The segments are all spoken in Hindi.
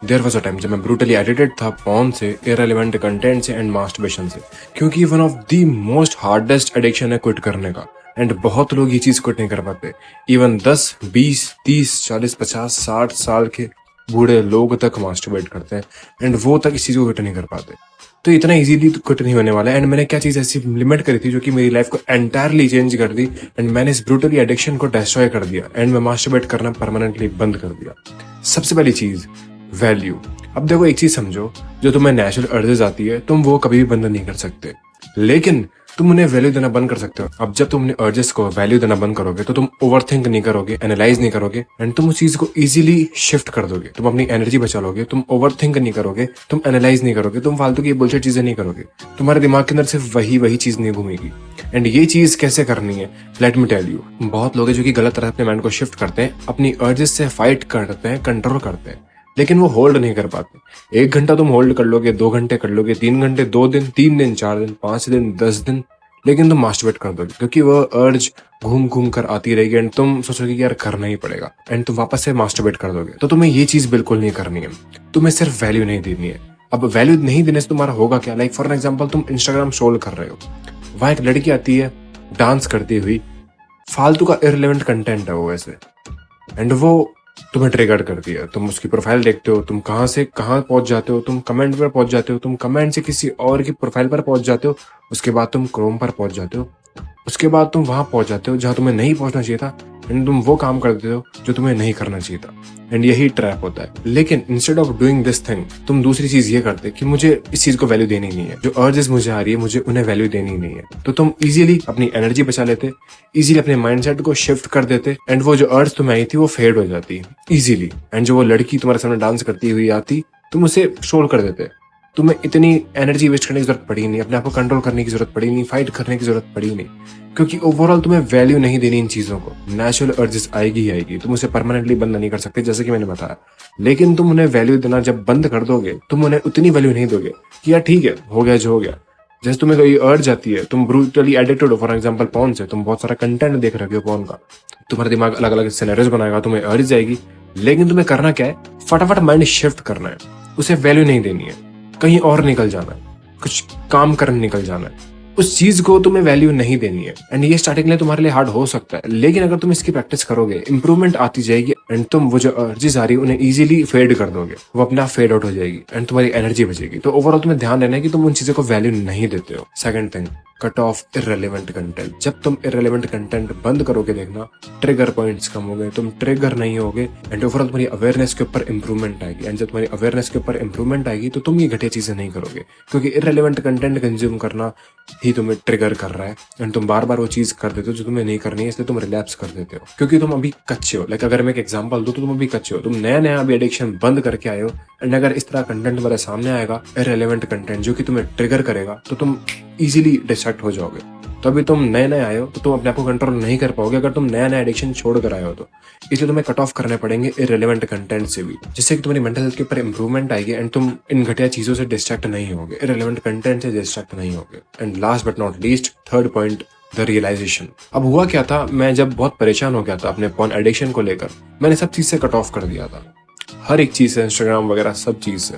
देयर वॉज अ टाइम जब मैं ब्रूटली एडिक्टेड था पॉर्न से, इररिलेवेंट कंटेंट से एंड मास्टरबेशन से, क्योंकि one of the most hardest addiction है क्विट करने का। एंड बहुत लोग ये चीज क्विट नहीं कर पाते। इवन 10, 20, 30, 40, 50, 60 साल के बूढ़े लोग तक मास्टरबेट करते हैं एंड वो तक इस चीज को क्विट नहीं कर पाते। तो इतना इजीली तो क्विट नहीं होने वाला है। एंड मैंने क्या चीज ऐसी इम्प्लीमेंट करी थी जो कि मेरी लाइफ को एंटायरली चेंज कर दी एंड मैंने इस ब्रूटली एडिक्शन को डिस्ट्रॉय कर दिया एंड मैं मास्टरबेट करना परमानेंटली बंद कर दिया। सबसे पहली चीज, वैल्यू। अब देखो एक चीज समझो, जो तुम्हें नेचुरल अर्जेस आती है तुम वो कभी भी बंद नहीं कर सकते, लेकिन तुम उन्हें वैल्यू देना बंद कर सकते हो। अब जब तुम अपने अर्जेस को वैल्यू देना बंद करोगे तो तुम ओवरथिंक नहीं करोगे, एनालाइज नहीं करोगे एंड तुम उस चीज को इजीली शिफ्ट कर दोगे। तुम अपनी एनर्जी बचा लोगे, तुम ओवरथिंक नहीं करोगे, तुम एनालाइज नहीं करोगे, तुम फालतू की बुलशिट चीजें नहीं करोगे। तुम्हारे दिमाग के अंदर सिर्फ वही चीज नहीं घूमेगी। एंड ये चीज कैसे करनी है, लेट मी टेल यू। बहुत लोग हैं जो कि गलत तरह अपने माइंड को शिफ्ट करते हैं, अपनी अर्जेस से फाइट करते हैं, कंट्रोल करते हैं, लेकिन वो होल्ड नहीं कर पाते। 1 घंटा तुम होल्ड कर लोगे, 2 घंटे कर लोगे, 3 घंटे, 2 दिन, 3 दिन, 4 दिन, 5 दिन, 10 दिन, लेकिन तुम मास्टरबेट कर दोगे क्योंकि वो अर्ज घूम घूम कर आती रहेगी एंड तुम सोचोगे कि यार करना ही पड़ेगा एंड तुम वापस से मास्टरबेट कर दोगे। तो तुम्हें ये चीज बिल्कुल नहीं करनी है। तुम्हें सिर्फ वैल्यू नहीं देनी है। अब वैल्यू नहीं देने से तुम्हारा होगा क्या, लाइक फॉर एग्जाम्पल तुम इंस्टाग्राम स्क्रॉल कर रहे हो, वहां एक लड़की आती है डांस करती हुई, फालतू का इररिलेवेंट कंटेंट है वो वैसे, एंड वो तुम्हें ट्रिगर करती है। तुम उसकी प्रोफाइल देखते हो, तुम कहां से कहां पहुंच जाते हो, तुम कमेंट पर पहुंच जाते हो, तुम कमेंट से किसी और की प्रोफाइल पर पहुंच जाते हो, उसके बाद तुम क्रोम पर पहुंच जाते हो, उसके बाद तुम वहां पहुंच जाते हो जहां तुम्हें नहीं पहुंचना चाहिए था एंड तुम वो काम कर देते हो जो तुम्हें नहीं करना चाहिए था। एंड यही ट्रैप होता है। लेकिन instead of doing this thing तुम दूसरी चीज ये करते कि मुझे इस चीज को वैल्यू देनी नहीं है, जो अर्जेस मुझे आ रही है मुझे उन्हें वैल्यू देनी नहीं है, तो तुम इजीली अपनी एनर्जी बचा लेते, इजीली अपने माइंडसेट को शिफ्ट कर देते एंड वो जो अर्ज तुम्हें आई थी वो फेड हो जाती इजीली। एंड जो वो लड़की तुम्हारे सामने डांस करती हुई आती, तुम उसे शोर कर देते। तुम्हें इतनी एनर्जी वेस्ट करने की जरूरत पड़ी नहीं, अपने आप को कंट्रोल करने की जरूरत पड़ी नहीं, फाइट करने की जरूरत पड़ी नहीं, क्योंकि ओवरऑल तुम्हें वैल्यू नहीं देनी इन चीजों को। नेचुरल अर्जेस आएगी ही आएगी, तुम उसे परमानेंटली बंद नहीं कर सकते जैसे कि मैंने बताया, लेकिन तुम उन्हें वैल्यू देना जब बंद कर दोगे, तुम उन्हें उतनी वैल्यू नहीं दोगे कि यार ठीक है हो गया जो हो गया। जैसे तुम्हें कोई अर्ज आती है, तुम ब्रूटली एडिक्टेड हो फॉर एग्जांपल पॉर्न से, तुम बहुत सारा कंटेंट देख रहे हो पॉर्न का, तुम्हारा दिमाग अलग अलग सिनेरियोस बनाएगा, तुम्हें अर्ज आएगी, लेकिन तुम्हें करना क्या है, फटाफट माइंड शिफ्ट करना है, उसे वैल्यू नहीं देनी है, कहीं और निकल जाना है, कुछ काम करने निकल जाना है, उस चीज को तुम्हें वैल्यू नहीं देनी है। एंड ये स्टार्टिंग में तुम्हारे लिए हार्ड हो सकता है, लेकिन अगर तुम इसकी प्रैक्टिस करोगे इंप्रूवमेंट आती जाएगी एंड तुम वो जो अर्जेस आ रही है उन्हें इजीली फेड कर दोगे, वो अपना फेड आउट हो जाएगी एंड तुम्हारी एनर्जी बचेगी। तो ओवरऑल तुम्हें ध्यान देना है कि तुम उन चीजों को वैल्यू नहीं देते हो। Second thing, cut off irrelevant content. जब तुम इररिलेवेंट कंटेंट बंद करोगे, देखना ट्रिगर पॉइंट्स कम हो गए, तुम ट्रिगर नहीं होगे एंड ओवरऑल तुम्हारी अवेयरनेस के ऊपर इंप्रूवमेंट आएगी। एंड जब तुम्हारी अवेयरनेस के ऊपर इंप्रूवमेंट आएगी तो तुम ये घटिया चीजें नहीं करोगे, क्योंकि इररिलेवेंट कंटेंट कंज्यूम करना ही तुम्हें ट्रिगर कर रहा है एंड तुम बार बार वो चीज कर देते हो जो तुम्हें नहीं करनी है, इसलिए तुम रिलैप्स कर देते हो क्योंकि तुम अभी कच्चे हो। लाइक अगर मैं एक एग्जांपल दूं तो तुम अभी कच्चे हो, तुम नया नया अभी एडिक्शन बंद करके आए हो एंड अगर इस तरह कंटेंट तुम्हारे सामने आएगा, इररिलेवेंट कंटेंट जो कि तुम्हें ट्रिगर करेगा, तो तुम इजीली डिस्ट्रैक्ट हो जाओगे। तो अभी तुम नए नए आए हो तो तुम अपने आप को कंट्रोल नहीं कर पाओगे अगर तुम नया नया एडिक्शन छोड़ कर आए हो तो, इसलिए तुम्हें कट ऑफ करने पड़ेंगे इररिलेवेंट कंटेंट से भी, जिससे कि तुम्हारी मेंटल हेल्थ के ऊपर इंप्रूवमेंट आएगी एंड तुम इन घटिया चीजों से डिस्ट्रैक्ट नहीं होगे, इररिलेवेंट कंटेंट से डिस्ट्रैक्ट नहीं होगे। And last but not least, third point, the realisation. अब हुआ क्या था, मैं जब बहुत परेशान हो गया था अपने पॉर्न एडिक्शन को लेकर, मैंने सब चीज से कट ऑफ कर दिया था, हर एक चीज से, इंस्टाग्राम वगैरह सब चीज से।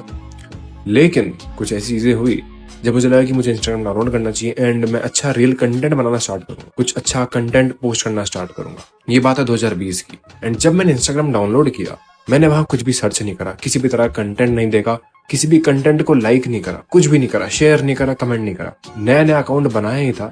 लेकिन कुछ ऐसी चीजें हुई जब मुझे लगा कि मुझे इंस्टाग्राम डाउनलोड करना चाहिए एंड मैं अच्छा रियल कंटेंट बनाना स्टार्ट करूंगा, कुछ अच्छा कंटेंट पोस्ट करना स्टार्ट करूंगा। ये बात है 2020 की। एंड जब मैंने इंस्टाग्राम डाउनलोड किया, मैंने वहां कुछ भी सर्च नहीं करा, किसी भी तरह कंटेंट नहीं देखा, किसी भी कंटेंट को लाइक नहीं करा, कुछ भी नहीं करा, शेयर नहीं करा, कमेंट नहीं करा, नया नया अकाउंट बनाया ही था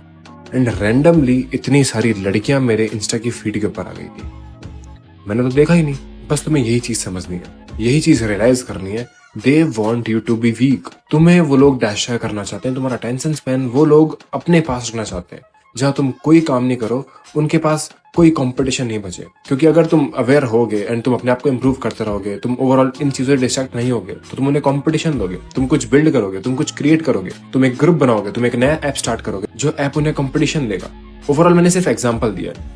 एंड रैंडमली इतनी सारी लड़कियां मेरे इंस्टा की फीड के ऊपर आ गई थी। मैंने तो देखा ही नहीं। बस तुम्हें यही चीज समझनी है, यही चीज रियलाइज करनी है, they want you to be weak. तुम्हें वो लोग डैशर करना चाहते हैं, तुम्हारा अटेंशन स्पैन वो लोग अपने पास रखना चाहते हैं। जहां तुम कोई काम नहीं करो उनके पास कोई कंपटीशन नहीं बचे, क्योंकि अगर तुम अवेयर होगे एंड तुम अपने आप को इंप्रूव करते रहोगे, तुम ओवरऑल इन चीजों से डिस्ट्रैक्ट नहीं होगे, तो तुम उन्हें कंपटीशन दोगे, तुम कुछ बिल्ड करोगे, तुम कुछ क्रिएट करोगे, तुम एक ग्रुप बनाओगे, तुम एक नया ऐप स्टार्ट करोगे, जो ऐप उन्हें कंपटीशन देगा। ओवरऑल मैंने सिर्फ एग्जाम्पल दिया है।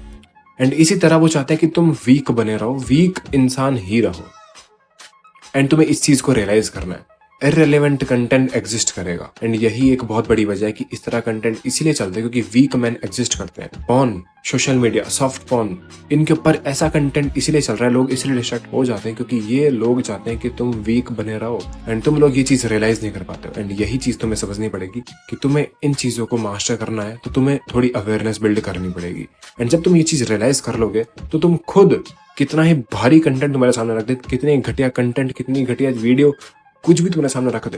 एंड इसी तरह वो चाहते हैं कि तुम वीक बने रहो, वीक इंसान ही रहो। एंड तुम्हें इस चीज को रियलाइज करना है इररिलेवेंट कंटेंट एग्जिस्ट करेगा। एंड यही एक बहुत बड़ी वजह है कि इस तरह कंटेंट इसीलिए चलता है क्योंकि वीक मैन एग्जिस्ट करते हैं। Porn, social media, soft porn, इनके ऊपर ऐसा कंटेंट इसीलिए चल रहा है, लोग इसलिए डिस्ट्रैक्ट हो जाते हैं क्योंकि ये लोग चाहते हैं कि तुम वीक बने रहो एंड तुम लोग ये चीज रियलाइज नहीं कर पाते हो। एंड यही चीज तुम्हें समझनी पड़ेगी कि तुम्हें इन चीजों को मास्टर करना है तो तुम्हें थोड़ी अवेयरनेस बिल्ड करनी पड़ेगी। एंड जब तुम ये चीज रियलाइज कर लोगे तो तुम खुद कितना ही भारी कंटेंट तुम्हारे सामने रख दे, कितने घटिया कंटेंट, कितनी घटिया वीडियो, कुछ भी तुम्हारे सामने रख दे,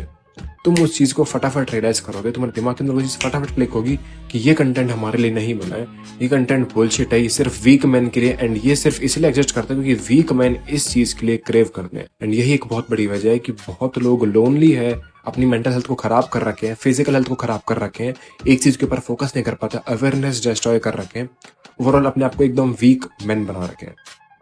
तुम उस चीज को फटाफट रियलाइज करोगे। तुम्हारे दिमाग के अंदर वो चीज फटाफट क्लिक होगी कि ये कंटेंट हमारे लिए नहीं बना है, ये कंटेंट बुलशिट है, ये सिर्फ वीक मैन के लिए। एंड ये सिर्फ इसलिए एग्जिस्ट करता है क्योंकि वीक मैन इस चीज के लिए क्रेव करते हैं। एंड यही एक बहुत बड़ी वजह है कि बहुत लोग लोनली है, अपनी मेंटल हेल्थ को खराब कर रखे हैं, फिजिकल हेल्थ को खराब कर रखे हैं, एक चीज के ऊपर फोकस नहीं कर पाते, अवेयरनेस डिस्ट्रॉय कर रखे हैं, ओवरऑल अपने आप को एकदम वीक मैन बना रखे हैं।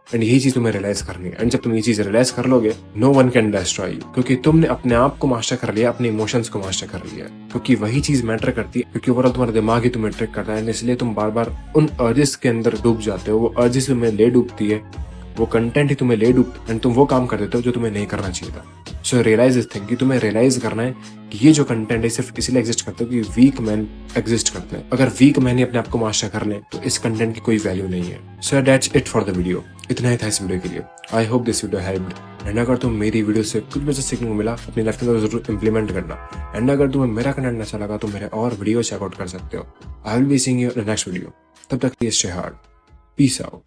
एंड यही चीज तुम्हें रियलाइज करनी है। एंड जब तुम ये चीज रियलाइज कर लोगे, no one can destroy you, क्योंकि तुमने अपने आप को मास्टर कर लिया, अपने इमोशंस को मास्टर कर लिया, क्योंकि वही चीज मैटर करती है, क्योंकि ओवरऑल तुम्हारा दिमाग ही तुम्हें ट्रिक करता है। इसलिए तुम बार बार उन अर्जेस के अंदर डूब जाते हो, वो अर्जेस तुम्हें ले डूबती है, वो कंटेंट ही तुम्हें ले डूबता है एंड तुम वो काम कर देते हो जो तुम्हें नहीं करना चाहिए था। सो रियलाइज दिस थिंग कि तुम्हें रियलाइज करना है कि ये जो कंटेंट है सिर्फ इसलिए एग्जिस्ट करते हो कि वीक मैन एग्जिस्ट करते हैं। अगर वीक मैन ही अपने आप को मास्टर कर ले तो इस कंटेंट की कोई वैल्यू नहीं है। So that's it for the video. इतना ही था इस वीडियो के लिए। I hope this video helped. And अगर तुम मेरी वीडियो से कुछ भी सीखने को मिला, अपनी लाइफ में जरूर इंप्लीमेंट करना। एंड अगर तुम्हें मेरा कंटेंट अच्छा लगा तो मेरे और वीडियो चेकआउट कर सकते हो। I will be seeing you in the next video. तब तक स्टे हार्ड, पीस आउट।